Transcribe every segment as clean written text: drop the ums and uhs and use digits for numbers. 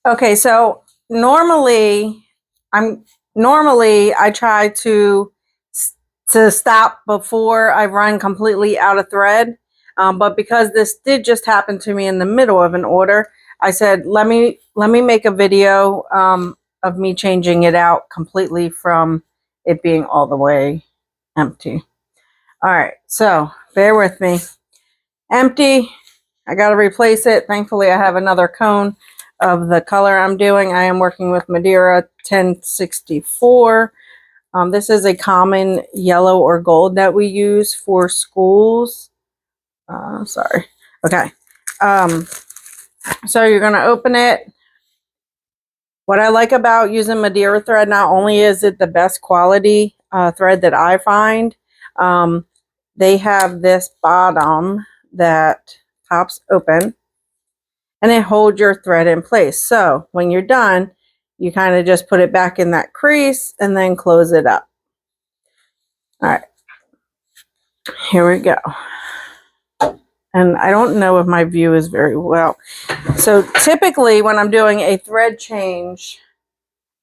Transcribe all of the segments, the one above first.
Okay, so normally I try to stop before I run completely out of thread. But because this did just happen to me in the middle of an order, I said let me make a video of me changing it out completely from it being all the way empty. All right, so bear with me. Empty. I got to replace it. Thankfully, I have another cone of the color I'm doing. I am working with Madeira 1064. This is a common yellow or gold that we use for schools. Sorry. Okay. So you're going to open it. What I like about using Madeira thread, not only is it the best quality thread that I find, they have this bottom that pops open and it holds your thread in place. So when you're done, you kind of just put it back in that crease and then close it up. All right, here we go. And I don't know if my view is very well. So typically when I'm doing a thread change,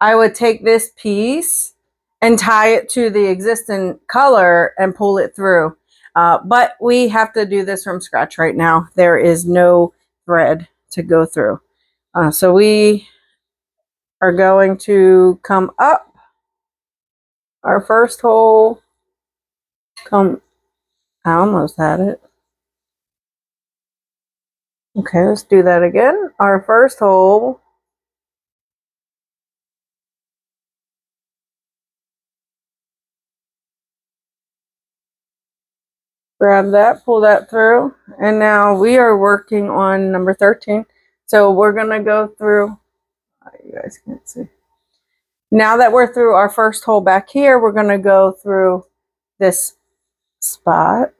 I would take this piece and tie it to the existing color and pull it through. But we have to do this from scratch right now. There is no thread to go through. So we are going to come up our first hole. I almost had it. Okay, let's do that again. Our first hole. Grab that, pull that through, and now we are working on number 13. So we're going to go through, you guys can't see. Now that we're through our first hole back here, we're going to go through this spot.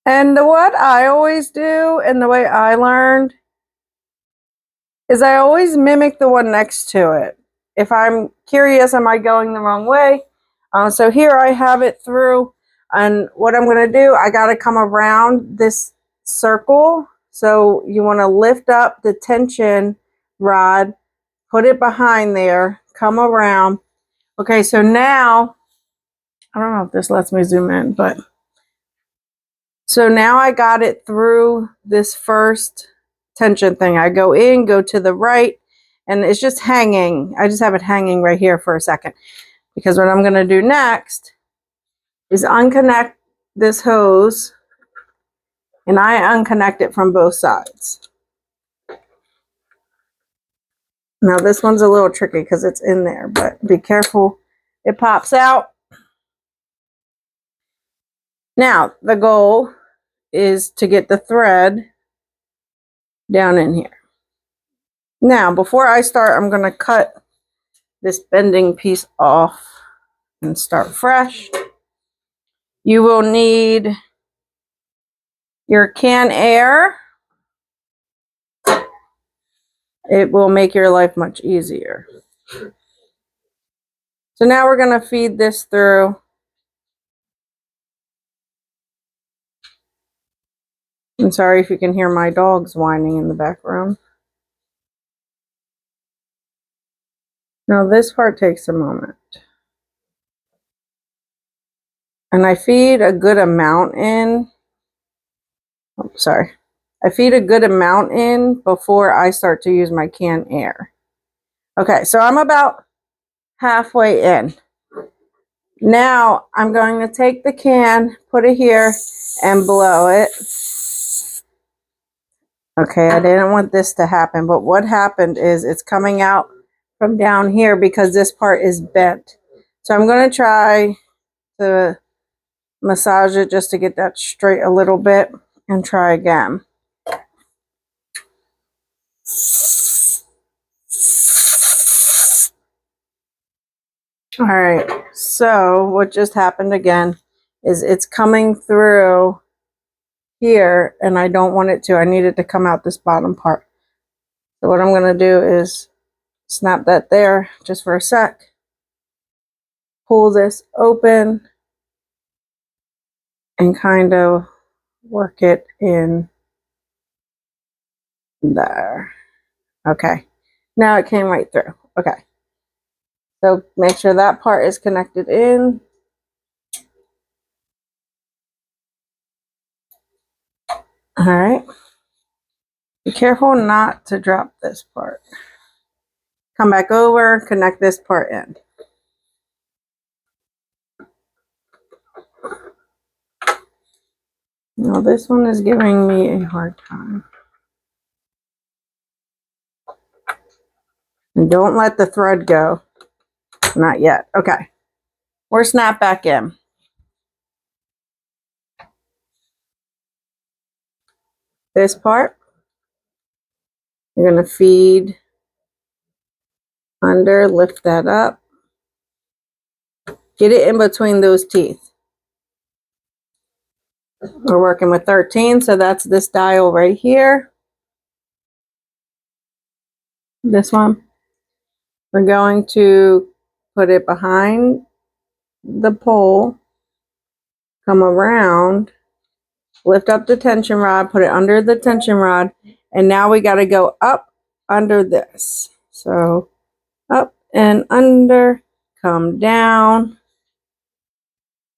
And what I always do, and the way I learned, is I always mimic the one next to it. If I'm curious, am I going the wrong way? So here I have it through, and what I'm going to do, I got to come around this circle. So you want to lift up the tension rod, put it behind there, come around. Okay, so now, I don't know if this lets me zoom in, but so now I got it through this first tension thing. I go in, go to the right, and it's just hanging. I just have it hanging right here for a second, because what I'm going to do next is unconnect this hose, and I unconnect it from both sides. Now this one's a little tricky because it's in there, but be careful, it pops out. Now the goal is to get the thread down in here. Now before I start, I'm going to cut this bending piece off and start fresh. You will need your can air. It will make your life much easier. So now we're going to feed this through. I'm sorry if you can hear my dogs whining in the background. Now this part takes a moment. And I feed a good amount in. Oh, sorry. I feed a good amount in before I start to use my can air. Okay, so I'm about halfway in. Now I'm going to take the can, put it here, and blow it. Okay, I didn't want this to happen, but what happened is it's coming out from down here because this part is bent. So I'm going to try to massage it just to get that straight a little bit and try again. All right, so what just happened again is it's coming through here, and I don't want it to. I need it to come out this bottom part. So what I'm going to do is snap that there just for a sec. Pull this open and kind of work it in There. Okay. Now it came right through. Okay. So make sure that part is connected in. All right. Be careful not to drop this part. Come back over, connect this part in. Now this one is giving me a hard time. And don't let the thread go. Not yet. Okay. Or snap back in. This part, you're going to feed under, lift that up. Get it in between those teeth. We're working with 13, so that's this dial right here. This one. We're going to put it behind the pole, come around, lift up the tension rod, put it under the tension rod, and now we got to go up under this. So up and under, come down.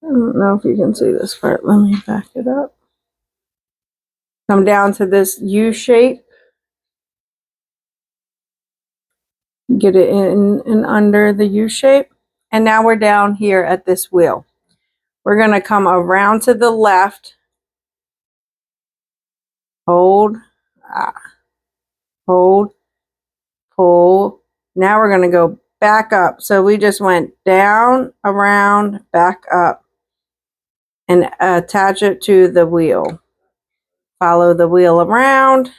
I don't know if you can see this part. Let me back it up. Come down to this U shape. Get it in and under the U shape. And now we're down here at this wheel. We're going to come around to the left. Hold. Hold. Pull. Now we're going to go back up. So we just went down, around, back up. And attach it to the wheel. Follow the wheel around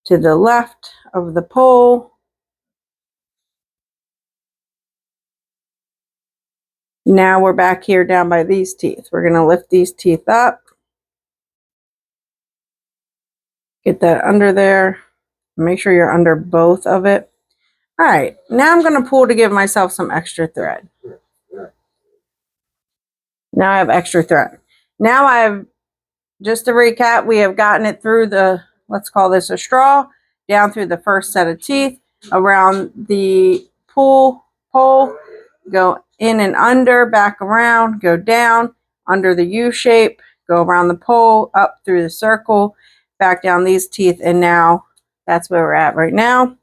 to the left of the pole. Now we're back here down by these teeth. We're going to lift these teeth up. Get that under there. Make sure you're under both of it. All right. Now I'm going to pull to give myself some extra thread. Now I have extra thread. Now I've, just to recap, we have gotten it through the, let's call this a straw, down through the first set of teeth, around the pole, go in and under, back around, go down, under the U shape, go around the pole, up through the circle, back down these teeth, and now that's where we're at right now.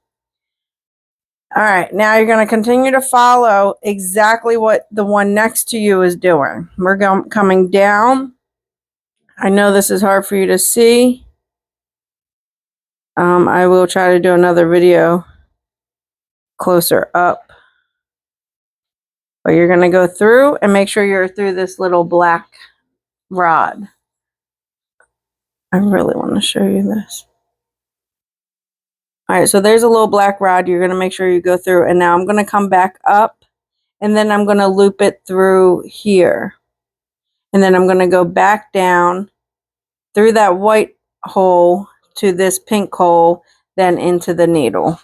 All right, now you're going to continue to follow exactly what the one next to you is doing. We're coming down. I know this is hard for you to see. I will try to do another video closer up. But you're going to go through and make sure you're through this little black rod. I really want to show you this. All right, so there's a little black rod. You're going to make sure you go through. And now I'm going to come back up. And then I'm going to loop it through here. And then I'm going to go back down through that white hole to this pink hole, then into the needle.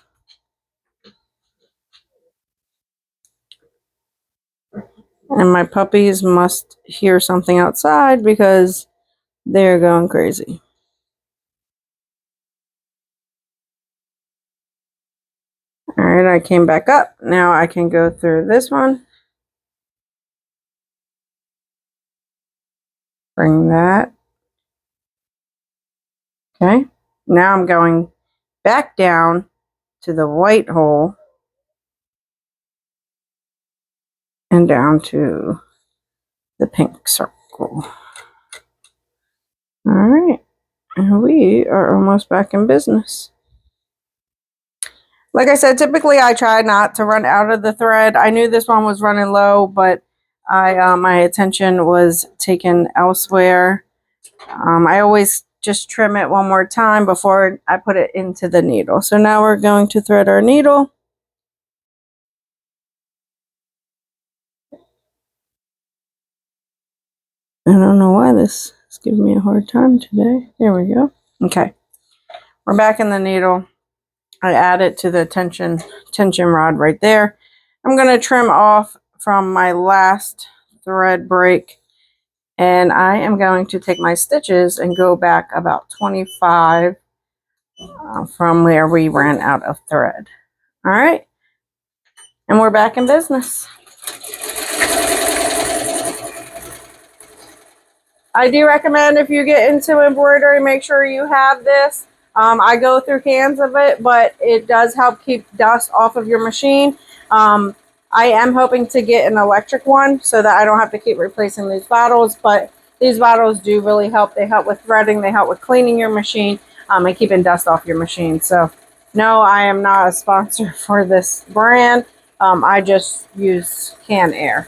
And my puppies must hear something outside because they're going crazy. All right, I came back up. Now I can go through this one. Bring that. Okay. Now I'm going back down to the white hole and down to the pink circle. All right. And we are almost back in business. Like I said, typically I try not to run out of the thread. I knew this one was running low, but my attention was taken elsewhere. I always just trim it one more time before I put it into the needle. So now we're going to thread our needle. I don't know why this is giving me a hard time today. There we go. Okay. We're back in the needle. I add it to the tension rod right there. I'm going to trim off from my last thread break. And I am going to take my stitches and go back about 25 from where we ran out of thread. All right. And we're back in business. I do recommend if you get into embroidery, make sure you have this. I go through cans of it, but it does help keep dust off of your machine. I am hoping to get an electric one so that I don't have to keep replacing these bottles, but these bottles do really help. They help with threading, they help with cleaning your machine, and keeping dust off your machine. So no, I am not a sponsor for this brand. I just use Can Air.